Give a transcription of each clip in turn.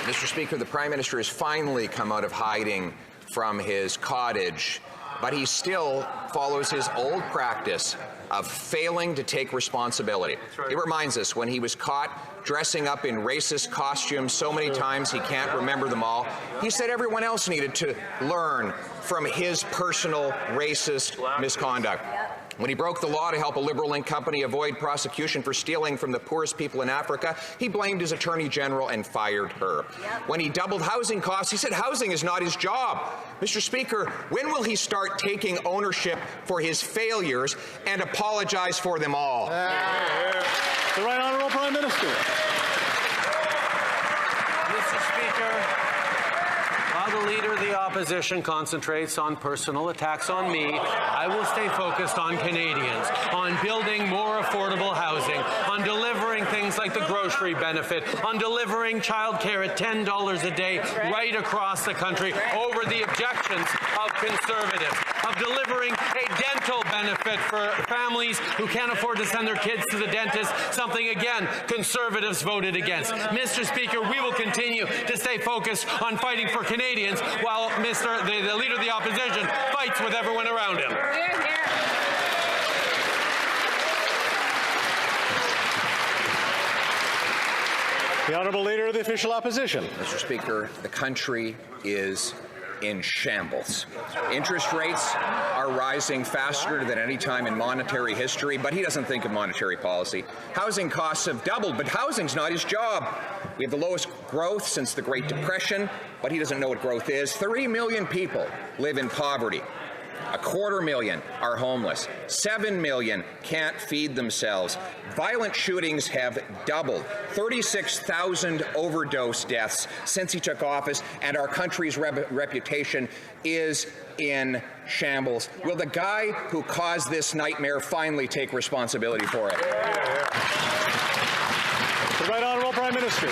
Mr. Speaker, the Prime Minister has finally come out of hiding from his cottage, but he still follows his old practice of failing to take responsibility. Right. It reminds us when he was caught dressing up in racist costumes so many times he can't remember them all. He said everyone else needed to learn from his personal racist misconduct. When he broke the law to help a Liberal-linked company avoid prosecution for stealing from the poorest people in Africa, he blamed his Attorney General and fired her. When he doubled housing costs, he said housing is not his job. Mr. Speaker, when will he start taking ownership for his failures and apologize for them all? The Right Honourable Prime Minister. Mr. Speaker, while the Leader of the Opposition concentrates on personal attacks on me, I will stay focused on Canadians, on building more affordable housing, on delivering things like the grocery benefit, on delivering childcare at $10 a day right across the country over the objections of Conservatives, of delivering a dental benefit for families who can't afford to send their kids to the dentist, something, again, Conservatives voted against. Mr. Speaker, we will continue to stay focused on fighting for Canadians while the Leader of the Opposition fights with everyone around him. The Honourable Leader of the Official Opposition. Mr. Speaker, the country is in shambles. Interest rates are rising faster than any time in monetary history, but he doesn't think of monetary policy. Housing costs have doubled, but housing's not his job. We have the lowest growth since the Great Depression, but he doesn't know what growth is. 30 million people live in poverty. 250,000 are homeless. 7 million can't feed themselves. Violent shootings have doubled. 36,000 overdose deaths since he took office, and our country's reputation is in shambles. Will the guy who caused this nightmare finally take responsibility for it? The Right Honourable Prime Minister.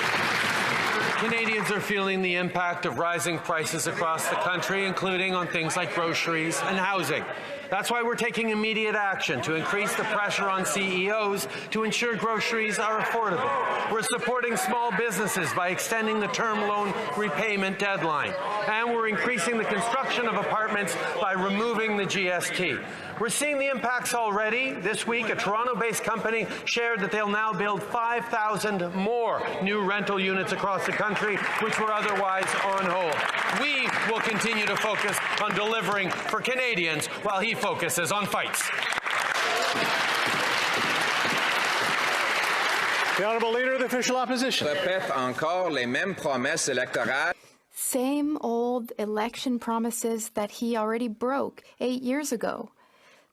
Canadians are feeling the impact of rising prices across the country, including on things like groceries and housing. That's why we're taking immediate action to increase the pressure on CEOs to ensure groceries are affordable. We're supporting small businesses by extending the term loan repayment deadline. And we're increasing the construction of apartments by removing the GST. We're seeing the impacts already. This week, a Toronto-based company shared that they'll now build 5,000 more new rental units across the country, which were otherwise on hold. We will continue to focus on delivering for Canadians while he focuses on fights. The Honourable Leader of the Official Opposition. Répète encore les mêmes promesses électorales. Same old election promises that he already broke 8 years ago.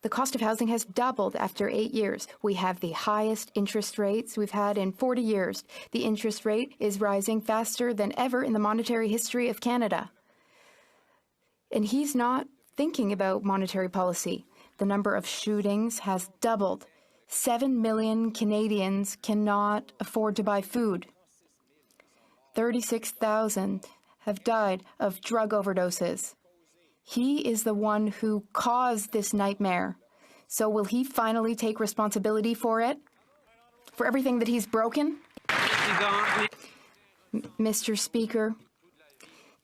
The cost of housing has doubled after 8 years. We have the highest interest rates we've had in 40 years. The interest rate is rising faster than ever in the monetary history of Canada. And he's not thinking about monetary policy. The number of shootings has doubled. 7 million Canadians cannot afford to buy food. 36,000 have died of drug overdoses. He is the one who caused this nightmare. So will he finally take responsibility for it? For everything that he's broken? Mr. Speaker,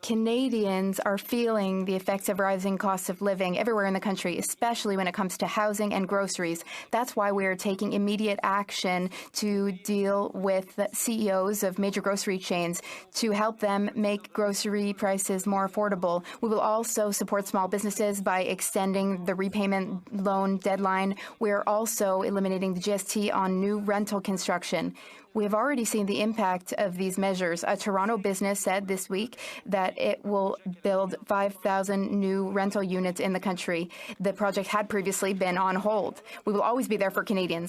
Canadians are feeling the effects of rising costs of living everywhere in the country, especially when it comes to housing and groceries. That's why we are taking immediate action to deal with the CEOs of major grocery chains to help them make grocery prices more affordable. We will also support small businesses by extending the repayment loan deadline. We are also eliminating the GST on new rental construction. We have already seen the impact of these measures. A Toronto business said this week that it will build 5,000 new rental units in the country. The project had previously been on hold. We will always be there for Canadians.